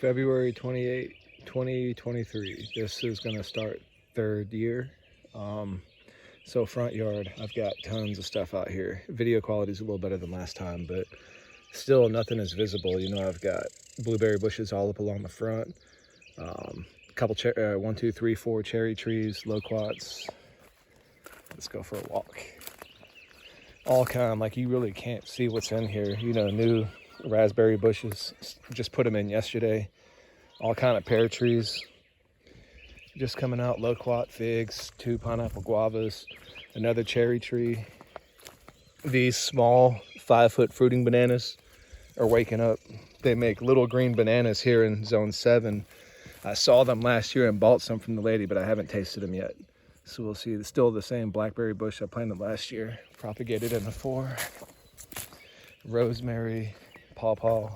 February 28, 2023. This is going to start third year. So front yard, I've got tons of stuff out here. Video quality is a little better than last time, but still nothing is visible. You know, I've got blueberry bushes all up along the front. Couple, 1, 2, 3, 4 cherry trees, loquats. Let's go for a walk. All kind of like you really can't see what's in here. You know, new raspberry bushes, just put them in yesterday. All kind of pear trees just coming out, loquat, figs, 2 pineapple guavas, another cherry tree. These small 5-foot fruiting bananas are waking up. They make little green bananas here in zone 7. I saw them last year and bought some from the lady, but I haven't tasted them yet. So we'll see. It's still the same blackberry bush I planted last year, propagated in a 4. Rosemary, pawpaw.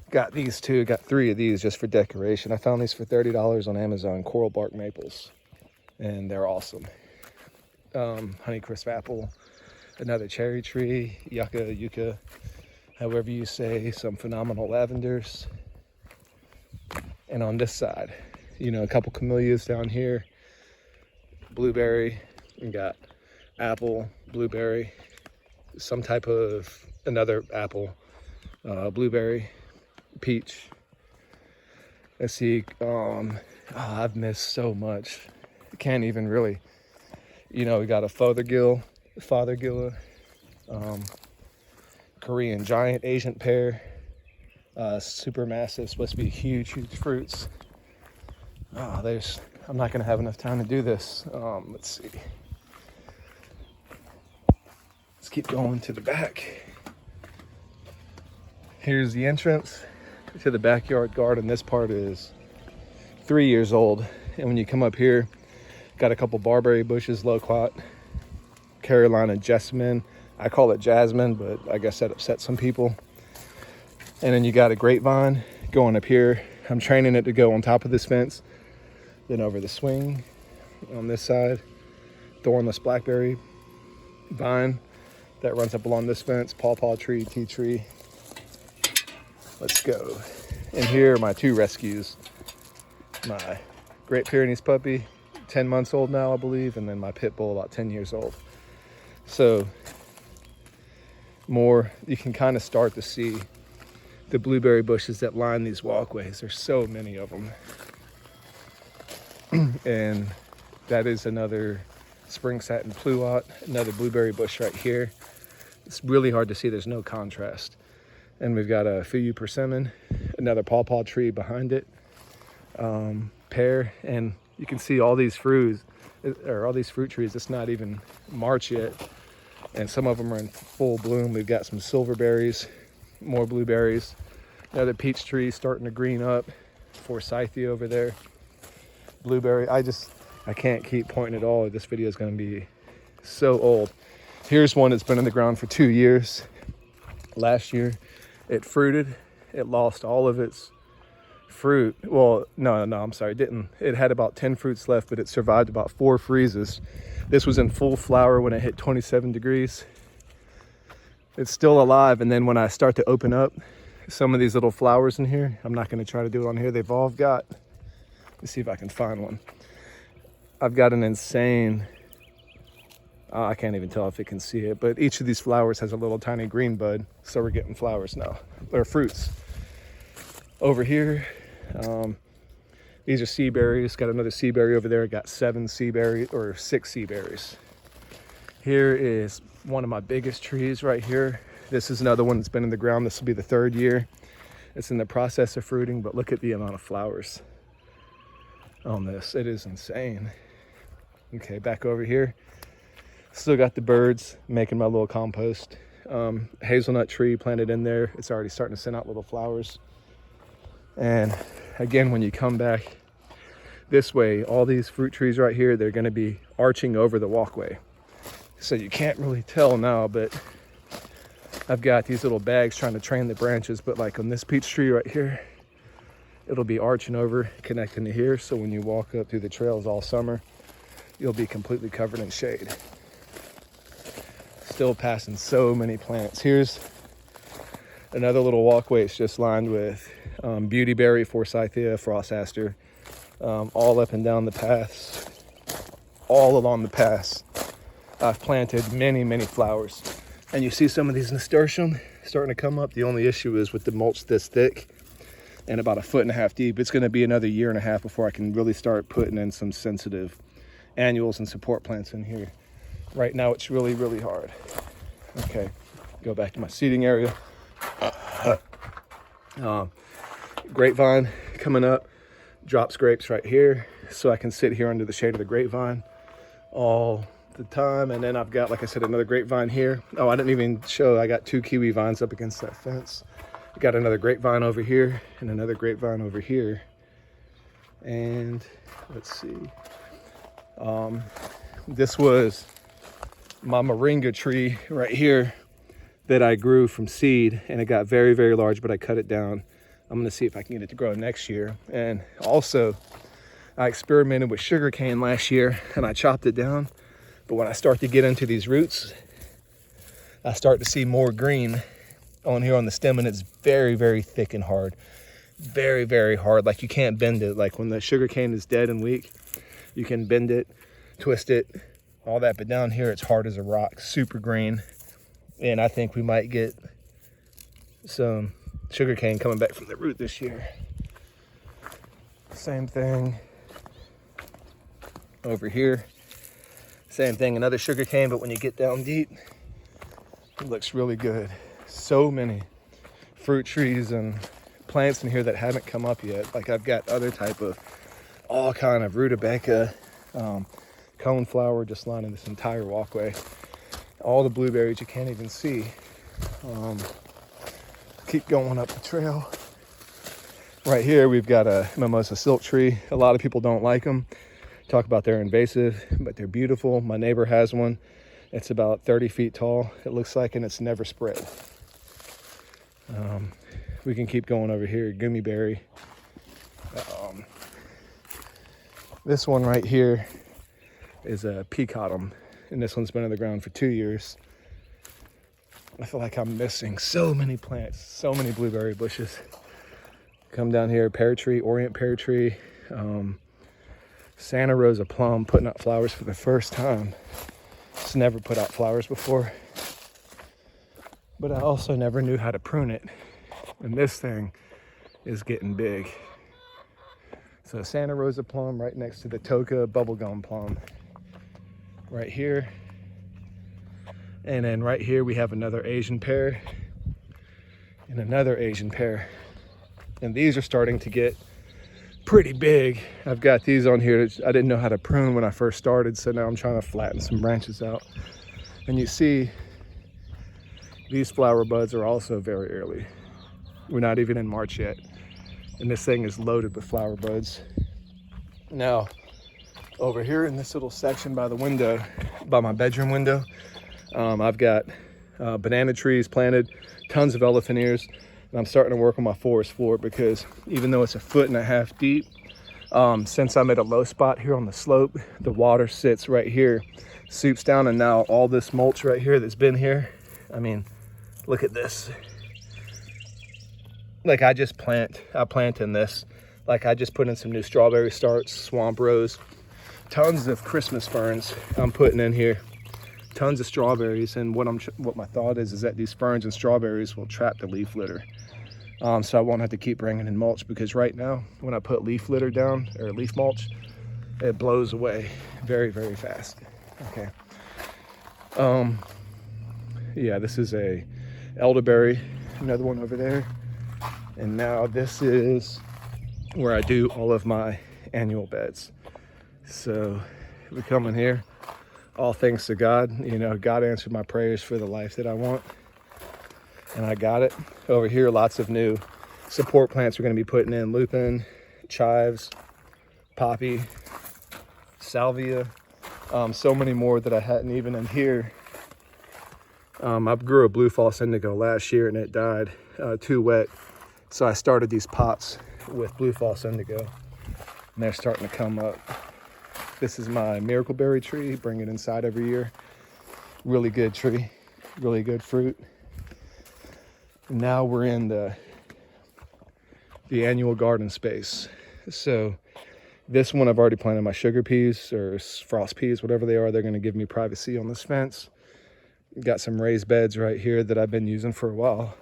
Got these 2, got 3 of these just for decoration. I found these for $30 on Amazon, coral bark maples, and they're awesome. Honeycrisp apple, another cherry tree, yucca, however you say, some phenomenal lavenders. And on this side, you know, a couple camellias down here, blueberry, and got apple, blueberry, some type of another apple, blueberry, peach. Let's see, I've missed so much. Can't even really, you know, we got a Fothergill, Korean giant Asian pear, super massive, supposed to be huge fruits. I'm not gonna have enough time to do this. Let's see. Let's keep going to the back. Here's the entrance to the backyard garden. This part is 3 years old. And when you come up here, got a couple barberry bushes, loquat, Carolina jessamine. I call it jasmine, but I guess that upsets some people. And then you got a grapevine going up here. I'm training it to go on top of this fence, then over the swing on this side. Thornless blackberry vine that runs up along this fence, pawpaw tree, tea tree. Let's go. And here are my 2 rescues. My Great Pyrenees puppy, 10 months old now, I believe, and then my pit bull, about 10 years old. So more, you can kind of start to see the blueberry bushes that line these walkways. There's so many of them. And that is another spring satin pluot, another blueberry bush right here. It's really hard to see, there's no contrast. And we've got a Fuyu persimmon, another pawpaw tree behind it, pear, and you can see all these fruits, or all these fruit trees. It's not even March yet, and some of them are in full bloom. We've got some silverberries, more blueberries, another peach tree starting to green up, forsythia over there, blueberry. I can't keep pointing at all. This video is going to be so old. Here's one that's been in the ground for 2 years. Last year it fruited, it lost all of its fruit. Well, no, I'm sorry, it didn't. It had about 10 fruits left, but it survived about 4 freezes. This was in full flower when it hit 27 degrees. It's still alive, and then when I start to open up some of these little flowers in here, I'm not going to try to do it on here. They've all got, let's see if I can find one. I've got an insane, I can't even tell if it can see it, but each of these flowers has a little tiny green bud, so we're getting flowers now, or fruits. Over here, these are sea berries. Got another sea berry over there. Got 7 sea berries, or 6 sea berries. Here is one of my biggest trees right here. This is another one that's been in the ground. This will be the 3rd year. It's in the process of fruiting, but look at the amount of flowers on this. It is insane. Okay, back over here. Still got the birds making my little compost. Hazelnut tree planted in there. It's already starting to send out little flowers. And again, when you come back this way, all these fruit trees right here, they're going to be arching over the walkway. So you can't really tell now, but I've got these little bags trying to train the branches. But like on this peach tree right here, it'll be arching over, connecting to here. So when you walk up through the trails all summer, you'll be completely covered in shade. Still passing so many plants. Here's Another little walkway is just lined with beautyberry, forsythia, frost aster, all up and down the paths, all along the paths. I've planted many, many flowers. And you see some of these nasturtium starting to come up. The only issue is with the mulch this thick and about 1.5 feet deep, it's gonna be another 1.5 years before I can really start putting in some sensitive annuals and support plants in here. Right now it's really, really hard. Okay, go back to my seating area. Grapevine coming up, drops grapes right here, so I can sit here under the shade of the grapevine all the time. And then I've got, like I said, another grapevine here. Oh, I didn't even show, I got 2 kiwi vines up against that fence. I got another grapevine over here and another grapevine over here. And let's see, this was my moringa tree right here that I grew from seed, and it got very, very large, but I cut it down. I'm gonna see if I can get it to grow next year. And also, I experimented with sugarcane last year and I chopped it down. But when I start to get into these roots, I start to see more green on here on the stem, and it's very, very thick and hard. Very, very hard, like you can't bend it. Like when the sugarcane is dead and weak, you can bend it, twist it, all that. But down here, it's hard as a rock, super green. And I think we might get some sugarcane coming back from the root this year. Same thing over here. Same thing, another sugarcane, but when you get down deep, it looks really good. So many fruit trees and plants in here that haven't come up yet. Like I've got other type of, all kind of rutabaga, coneflower just lining this entire walkway. All the blueberries you can't even see. Keep going up the trail. Right here we've got a mimosa silk tree. A lot of people don't like them. Talk about they're invasive, but they're beautiful. My neighbor has one. It's about 30 feet tall, it looks like, and it's never spread. We can keep going over here, gummy berry. This one right here is a peacotum, and this one's been in the ground for 2 years. I feel like I'm missing so many plants, so many blueberry bushes. Come down here, pear tree, orient pear tree, Santa Rosa plum putting out flowers for the first time. It's never put out flowers before, but I also never knew how to prune it. And this thing is getting big. So Santa Rosa plum right next to the Toka bubblegum plum right here. And then right here we have another Asian pear and another Asian pear. And these are starting to get pretty big. I've got these on here. I didn't know how to prune when I first started, so now I'm trying to flatten some branches out. And you see these flower buds are also very early. We're not even in March yet, and this thing is loaded with flower buds. Now over here in this little section by the window, by my bedroom window, I've got banana trees planted, tons of elephant ears. And I'm starting to work on my forest floor, because even though it's 1.5 feet deep, since I'm at a low spot here on the slope, the water sits right here, soups down, and now all this mulch right here that's been here, I mean, look at this. Like I plant in this. Like I just put in some new strawberry starts, swamp rose, tons of Christmas ferns I'm putting in here, tons of strawberries. And what my thought is that these ferns and strawberries will trap the leaf litter. So I won't have to keep bringing in mulch, because right now when I put leaf litter down, or leaf mulch, it blows away very, very fast. Okay. Yeah, this is a elderberry, another one over there. And now this is where I do all of my annual beds. So we come in here, all thanks to God. You know, God answered my prayers for the life that I want, and I got it. Over here, lots of new support plants we're going to be putting in: lupin, chives, poppy, salvia, so many more that I hadn't even in here. I grew a blue false indigo last year and it died, too wet. So I started these pots with blue false indigo, and they're starting to come up. This is my miracleberry tree, bring it inside every year. Really good tree, really good fruit. Now we're in the annual garden space. So this one I've already planted my sugar peas or frost peas, whatever they are. They're going to give me privacy on this fence. Got some raised beds right here that I've been using for a while.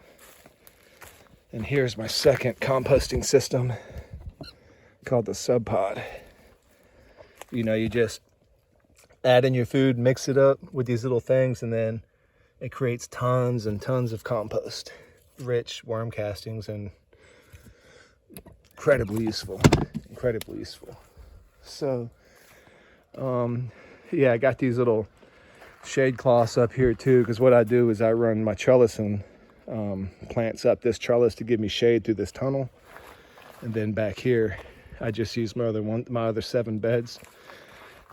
And here's my second composting system called the sub pod. You know, you just add in your food, mix it up with these little things, and then it creates tons and tons of compost, rich worm castings, and incredibly useful. So yeah, I got these little shade cloths up here too, because what I do is I run my trellis and plants up this trellis to give me shade through this tunnel, and then back here I just use my other 7 beds.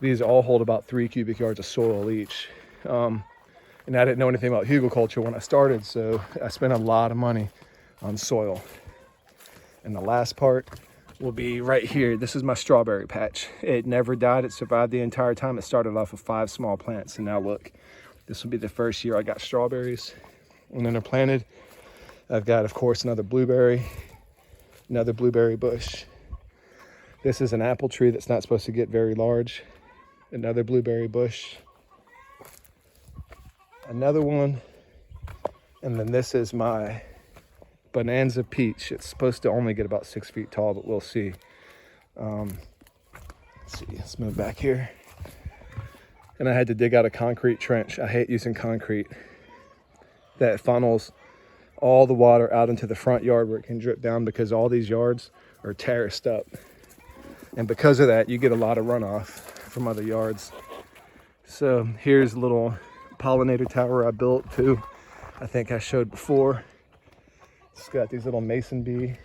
These all hold about 3 cubic yards of soil each, and I didn't know anything about hugelculture when I started, so I spent a lot of money on soil. And the last part will be right here. This is my strawberry patch. It never died. It survived the entire time. It started off with 5 small plants, and now look, this will be the first year I got strawberries. And then they're planted. I've got, of course, another blueberry bush. This is an apple tree that's not supposed to get very large. Another blueberry bush. Another one. And then this is my Bonanza peach. It's supposed to only get about 6 feet tall, but we'll see. Let's see, let's move back here. And I had to dig out a concrete trench. I hate using concrete. That funnels all the water out into the front yard where it can drip down, because all these yards are terraced up. And because of that, you get a lot of runoff from other yards. So here's a little pollinator tower I built too. I think I showed before. It's got these little mason bee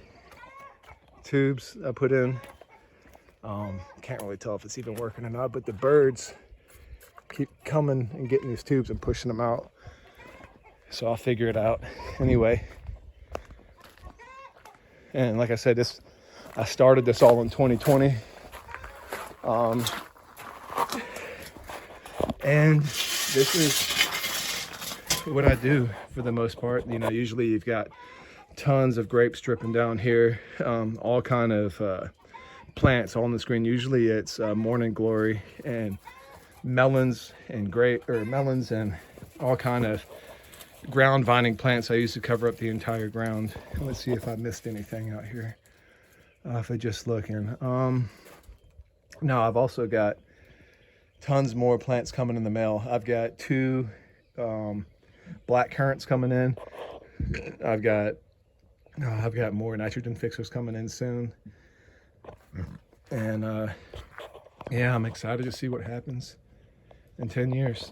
tubes I put in. Can't really tell if it's even working or not, but the birds keep coming and getting these tubes and pushing them out. So I'll figure it out anyway. And like I said, I started this all in 2020. And this is what I do for the most part. You know, usually you've got tons of grapes dripping down here, all kind of plants all on the screen. Usually it's morning glory and melons and melons and all kind of ground vining plants I used to cover up the entire ground. Let's see if I missed anything out here. If I just look in. No, I've also got tons more plants coming in the mail. I've got 2 black currants coming in. I've got more nitrogen fixers coming in soon. And yeah, I'm excited to see what happens in 10 years.